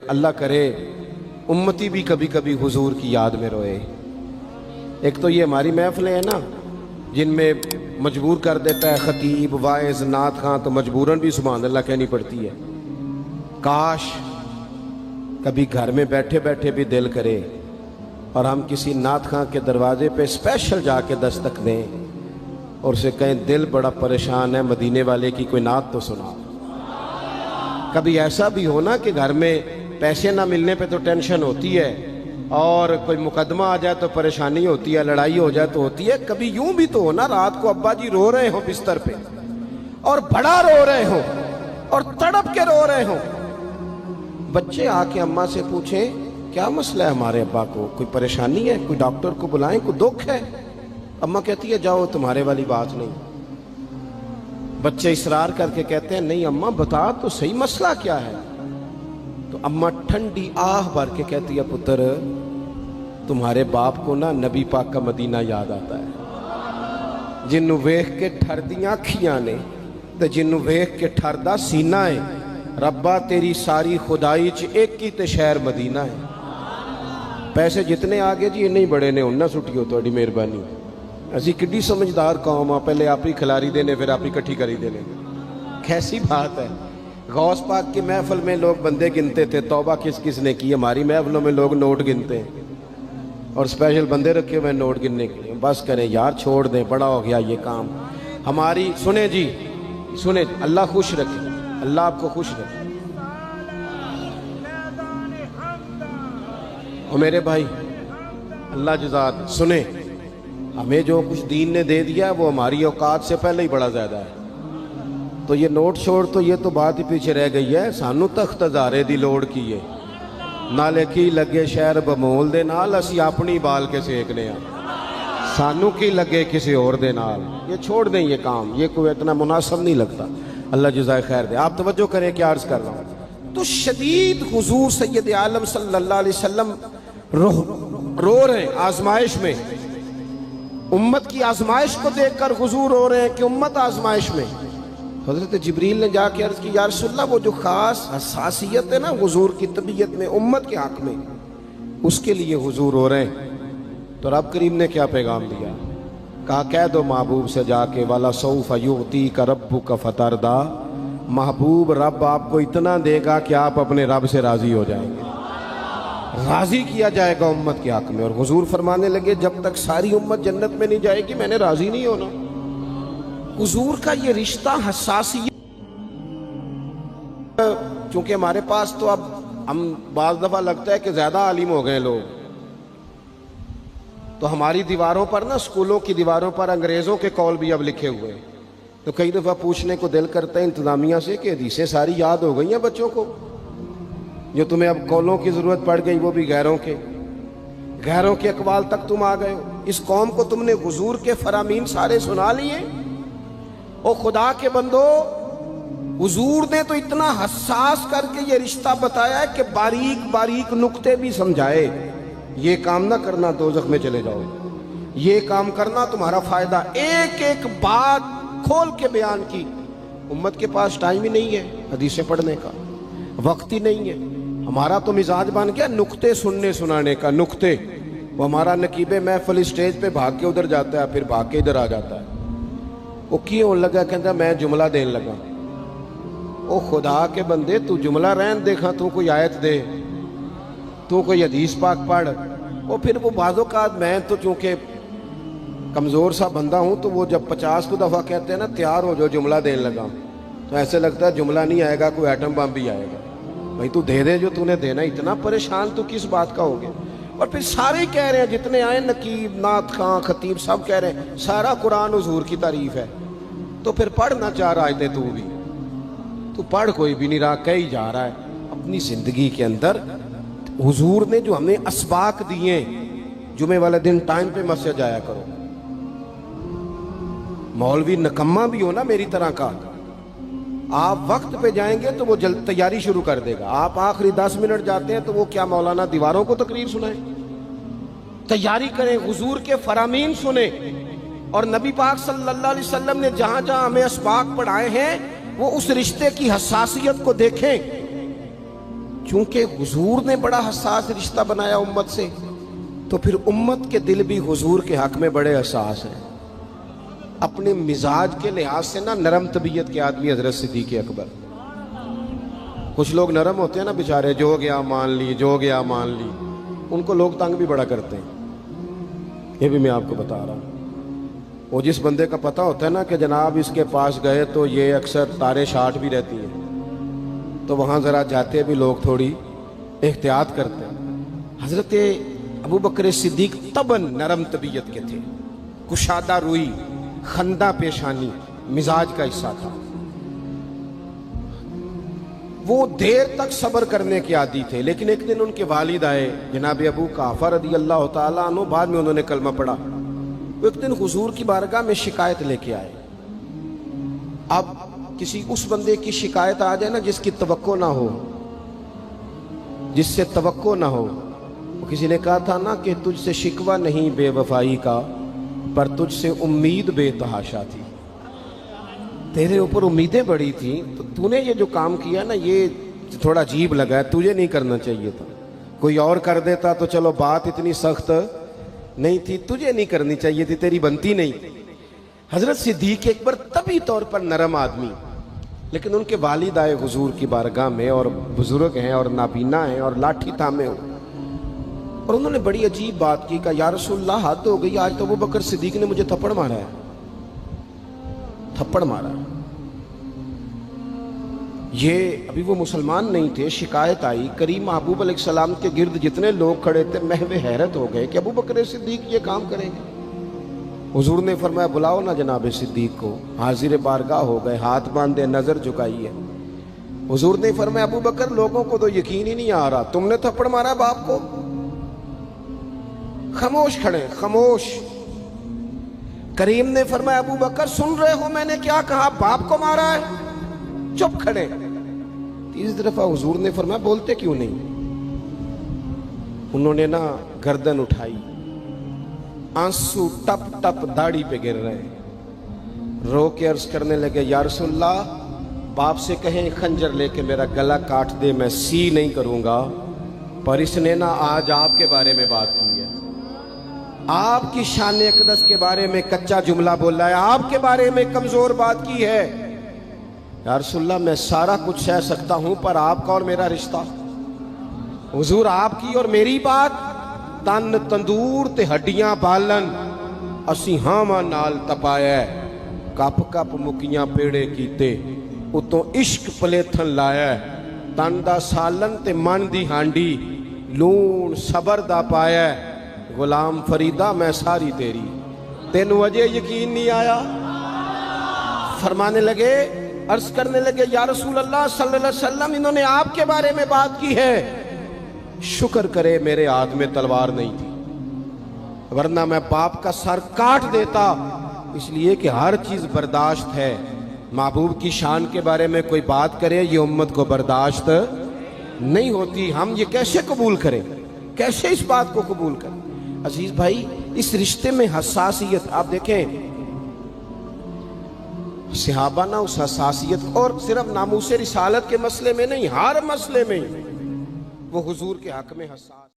اللہ کرے امتی بھی کبھی کبھی حضور کی یاد میں روئے۔ ایک تو یہ ہماری محفلیں ہیں نا جن میں مجبور کر دیتا ہے خطیب واعظ نعت خواں، تو مجبوراً بھی سبحان اللہ کہنی پڑتی ہے۔ کاش کبھی گھر میں بیٹھے بیٹھے بھی دل کرے اور ہم کسی نعت خواں کے دروازے پہ اسپیشل جا کے دستک دیں اور اسے کہیں دل بڑا پریشان ہے، مدینے والے کی کوئی نعت تو سنا۔ کبھی ایسا بھی ہونا کہ گھر میں پیسے نہ ملنے پہ تو ٹینشن ہوتی ہے، اور کوئی مقدمہ آ جائے تو پریشانی ہوتی ہے، لڑائی ہو جائے تو ہوتی ہے۔ کبھی یوں بھی تو ہونا رات کو ابا جی رو رہے ہوں بستر پہ اور بڑا رو رہے ہوں اور تڑپ کے رو رہے ہوں، بچے آ کے اماں سے پوچھیں کیا مسئلہ ہے ہمارے ابا کو، کوئی پریشانی ہے، کوئی ڈاکٹر کو بلائیں، کوئی دکھ ہے؟ اماں کہتی ہے جاؤ تمہارے والی بات نہیں۔ بچے اصرار کر کے کہتے ہیں نہیں اماں بتا تو صحیح مسئلہ کیا ہے؟ تو اماں ٹھنڈی آہ بھر کے کہتی ہے پتر تمہارے باپ کو نا نبی پاک کا مدینہ یاد آتا ہے، جنوں ویکھ کے ٹھردیاں اکھیاں نے تے جنوں ویکھ کے ٹھردا سینہ ہے، ربا تیری ساری خدائی چ ایک ہی تے شہر مدینہ ہے۔ پیسے جتنے آگے جی انہیں بڑے نے انہاں سٹیو تہاڈی مہربانی، اسی کڈی سمجھدار قوم آ، پہلے آپ ہی کھلاری دینے پھر آپ ہی کٹھی کری دینے۔ کیسی بات ہے، غوث پاک کی محفل میں لوگ بندے گنتے تھے، توبہ کس کس نے کی، ہماری محفلوں میں لوگ نوٹ گنتے ہیں اور اسپیشل بندے رکھے ہوئے نوٹ گننے کے لیے۔ بس کریں یار، چھوڑ دیں، بڑا ہو گیا یہ کام ہماری۔ سنیں جی سنیں، اللہ خوش رکھے، اللہ آپ کو خوش رکھے۔ اور میرے بھائی اللہ جزات، سنیں ہمیں جو کچھ دین نے دے دیا وہ ہماری اوقات سے پہلے ہی بڑا زیادہ ہے، تو یہ نوٹ چھوڑ تو یہ تو بات ہی پیچھے رہ گئی ہے۔ سانو تخت ہزارے دی لوڑ کی ہے، نالے کی لگے شہر بمول دے نال، اسی اپنی بال کے سیکنے ہیں، سانو کی لگے کسی اور دے نال۔ یہ چھوڑ دیں یہ کام، یہ کوئی اتنا مناسب نہیں لگتا۔ اللہ جزائے خیر دے۔ آپ توجہ کریں کیا عرض کر رہا ہوں۔ تو شدید حضور سید عالم صلی اللہ علیہ وسلم رو رہے ہیں آزمائش میں، امت کی آزمائش کو دیکھ کر حضور رو رہے ہیں کہ امت آزمائش میں۔ حضرت جبریل نے جا کے عرض کی یا رسول اللہ وہ جو خاص حساسیت ہے نا حضور کی طبیعت میں امت کے حق میں، اس کے لیے حضور رو رہے ہیں۔ تو رب کریم نے کیا پیغام دیا؟ کہا کہہ دو محبوب سے جا کے وَلَسَوْفَ يُعْطِيكَ رَبُّكَ فَتَرْضَىٰ، محبوب رب آپ کو اتنا دے گا کہ آپ اپنے رب سے راضی ہو جائیں گے، راضی کیا جائے گا امت کے حق میں۔ اور حضور فرمانے لگے جب تک ساری امت جنت میں نہیں جائے گی میں نے راضی نہیں ہونا۔ حضور کا یہ رشتہ حساسیت، چونکہ ہمارے پاس تو اب ہم بعض دفعہ لگتا ہے کہ زیادہ عالم ہو گئے لوگ، تو ہماری دیواروں پر نا، اسکولوں کی دیواروں پر انگریزوں کے قول بھی اب لکھے ہوئے ہیں، تو کئی دفعہ پوچھنے کو دل کرتا ہے انتظامیہ سے کہ حدیثیں ساری یاد ہو گئی ہیں بچوں کو، جو تمہیں اب قولوں کی ضرورت پڑ گئی وہ بھی غیروں کے اقوال تک تم آ گئے ہو۔ اس قوم کو تم نے حضور کے فرامین سارے سنا لیے۔ او خدا کے بندو، حضور نے تو اتنا حساس کر کے یہ رشتہ بتایا ہے کہ باریک باریک نقطے بھی سمجھائے، یہ کام نہ کرنا دوزخ میں چلے جاؤ، یہ کام کرنا تمہارا فائدہ، ایک ایک بات کھول کے بیان کی۔ امت کے پاس ٹائم ہی نہیں ہے حدیثیں پڑھنے کا، وقت ہی نہیں ہے۔ ہمارا تو مزاج بن گیا نقطے سننے سنانے کا، نقطے۔ وہ ہمارا نقیب محفل اسٹیج پہ بھاگ کے ادھر جاتا ہے، پھر بھاگ کے ادھر آ جاتا ہے۔ وہ کیوں لگا؟ کہتا میں جملہ دین لگا۔ او خدا کے بندے، تو جملہ رہن دیکھا، تو کوئی آیت دے، تو کوئی حدیث پاک پڑھ۔ اور پھر وہ بعض اوقات میں تو چونکہ کمزور سا بندہ ہوں، تو وہ جب 50 کو دفعہ کہتے ہیں نا تیار ہو جو جملہ دین لگا، تو ایسے لگتا ہے جملہ نہیں آئے گا کوئی ایٹم بم بھی آئے گا۔ بھائی تو دے دے جو تو نے دینا، اتنا پریشان تو کس بات کا ہو گیا؟ اور پھر سارے کہہ رہے ہیں جتنے آئے، نقیب نعت خواں خطیب سب کہہ رہے ہیں سارا قرآن حضور کی تعریف ہے، تو پھر پڑھنا چاہ رہا ہے تو بھی تو پڑھ کوئی بھی نہیں رہا، کہی جا رہا ہے اپنی زندگی کے اندر۔ حضور نے جو ہمیں اسباق دیے، جمعے والے دن ٹائم پہ مسجد جایا کرو، مولوی نکمہ بھی ہو نا میری طرح کا، آپ وقت پہ جائیں گے تو وہ جلد تیاری شروع کر دے گا، آپ آخری 10 منٹ جاتے ہیں تو وہ کیا مولانا دیواروں کو تقریر سنائیں؟ تیاری کریں، حضور کے فرامین سنیں، اور نبی پاک صلی اللہ علیہ وسلم نے جہاں جہاں ہمیں اسباق پڑھائے ہیں وہ اس رشتے کی حساسیت کو دیکھیں چونکہ حضور نے بڑا حساس رشتہ بنایا امت سے، تو پھر امت کے دل بھی حضور کے حق میں بڑے حساس ہیں۔ اپنے مزاج کے لحاظ سے نا نرم طبیعت کے آدمی حضرت صدیق اکبر۔ کچھ لوگ نرم ہوتے ہیں نا بیچارے، جو گیا مان لی، جو گیا مان لی، ان کو لوگ تنگ بھی بڑا کرتے ہیں۔ یہ بھی میں آپ کو بتا رہا ہوں۔ وہ جس بندے کا پتہ ہوتا ہے نا کہ جناب اس کے پاس گئے تو یہ اکثر تارے شاٹ بھی رہتی ہیں، تو وہاں ذرا جاتے بھی لوگ تھوڑی احتیاط کرتے ہیں۔ حضرت ابو بکر صدیق طبعاً نرم طبیعت کے تھے، کشادہ روئی، خندہ پیشانی مزاج کا حصہ تھا۔ وہ دیر تک صبر کرنے کے عادی تھے، لیکن ایک دن ان کے والد آئے جناب ابو قحافہ رضی اللہ تعالیٰ عنہ، بعد میں انہوں نے کلمہ پڑھا۔ وہ ایک دن حضور کی بارگاہ میں شکایت لے کے آئے۔ اب کسی اس بندے کی شکایت آ جائے نا جس کی توقع نہ ہو، جس سے توقع نہ ہو۔ کسی نے کہا تھا نا کہ تجھ سے شکوہ نہیں بے وفائی کا، پر تجھ سے امید بے تحاشا تھی۔ تیرے اوپر امیدیں بڑی تھیں، تو تو نے یہ جو کام کیا نا یہ تھوڑا عجیب لگا ہے، تجھے نہیں کرنا چاہیے تھا۔ کوئی اور کر دیتا تو چلو بات اتنی سخت نہیں تھی، تجھے نہیں کرنی چاہیے تھی، تیری بنتی نہیں تھی۔ حضرت صدیق اکبر طبی طور پر نرم آدمی، لیکن ان کے والد آئے حضور کی بارگاہ میں، اور بزرگ ہیں اور نابینا ہیں اور لاٹھی تھامے ہوئے، اور انہوں نے بڑی عجیب بات کی، کہا یا رسول اللہ حد ہو گئی، آج تو ابو بکر صدیق نے مجھے تھپڑ مارا ہے، تھپڑ مارا ہے۔ یہ ابھی وہ مسلمان نہیں تھے، شکایت آئی، کریم محبوب علیہ السلام کے گرد جتنے لوگ کھڑے تھے محو حیرت ہو گئے کہ ابو بکر صدیق یہ کام کریں گے۔ حضور نے فرمایا بلاؤ نا جناب صدیق کو۔ حاضر بارگاہ ہو گئے، ہاتھ باندھے، نظر جھکائی ہے۔ حضور نے فرمایا ابو بکر لوگوں کو تو یقین ہی نہیں آ رہا، تم نے تھپڑ مارا باپ کو؟ خاموش کھڑے، خاموش۔ کریم نے فرمایا ابو بکر سن رہے ہو میں نے کیا کہا، باپ کو مارا ہے؟ چپ کھڑے۔ تیسری دفعہ حضور نے فرمایا بولتے کیوں نہیں؟ انہوں نے نا گردن اٹھائی، آنسو ٹپ ٹپ داڑھی پہ گر رہے، رو کے عرض کرنے لگے یا رسول اللہ باپ سے کہیں خنجر لے کے میرا گلا کاٹ دے، میں سی نہیں کروں گا، پر اس نے نا آج آپ کے بارے میں بات کی ہے، آپ کی شان اقدس کے بارے میں کچا جملہ بولا ہے، آپ کے بارے میں کمزور بات کی ہے۔ یا رسول اللہ میں سارا کچھ سہ سکتا ہوں، پر آپ کا اور میرا رشتہ، حضور آپ کی اور میری بات، تن تندور تے ہڈیاں بالن، اسی ہاواں نال تپایا، کپ کپ مکیاں پیڑے کیتے، اتوں عشق پلیتھن لایا، تن دا سالن تے من دی ہانڈی، لون صبر دا پایا، غلام فریدہ میں ساری تیری، تین وجہ یقین نہیں آیا؟ فرمانے لگے، عرض کرنے لگے یا رسول اللہ صلی اللہ علیہ وسلم انہوں نے آپ کے بارے میں بات کی ہے، شکر کرے میرے ہاتھ میں تلوار نہیں تھی، ورنہ میں باپ کا سر کاٹ دیتا، اس لیے کہ ہر چیز برداشت ہے۔ محبوب کی شان کے بارے میں کوئی بات کرے یہ امت کو برداشت نہیں ہوتی، ہم یہ کیسے قبول کریں، کیسے اس بات کو قبول کریں؟ عزیز بھائی اس رشتے میں حساسیت آپ دیکھیں، صحابہ نا اس حساسیت، اور صرف ناموس رسالت کے مسئلے میں نہیں، ہر مسئلے میں وہ حضور کے حق میں حساس